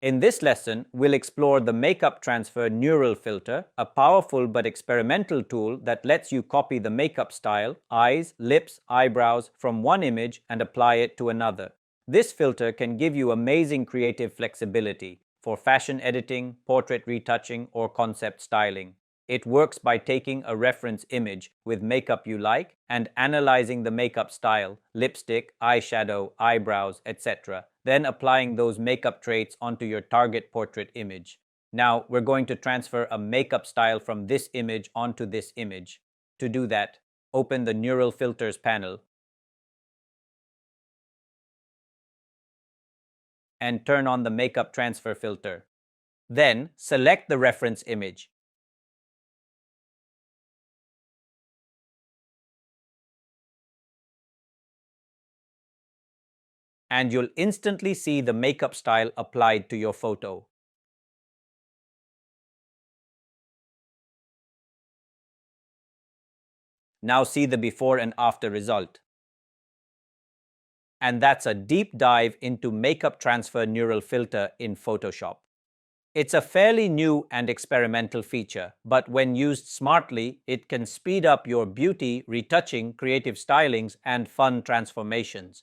In this lesson, we'll explore the Makeup Transfer Neural Filter, a powerful but experimental tool that lets you copy the makeup style, eyes, lips, eyebrows from one image and apply it to another. This filter can give you amazing creative flexibility for fashion editing, portrait retouching, or concept styling. It works by taking a reference image with makeup you like and analyzing the makeup style, lipstick, eyeshadow, eyebrows, etc., then applying those makeup traits onto your target portrait image. Now, we're going to transfer a makeup style from this image onto this image. To do that, open the Neural Filters panel and turn on the Makeup Transfer filter. Then, select the reference image. And you'll instantly see the makeup style applied to your photo. Now see the before and after result. And that's a deep dive into Makeup Transfer Neural Filter in Photoshop. It's a fairly new and experimental feature, but when used smartly, it can speed up your beauty, retouching, creative stylings, and fun transformations.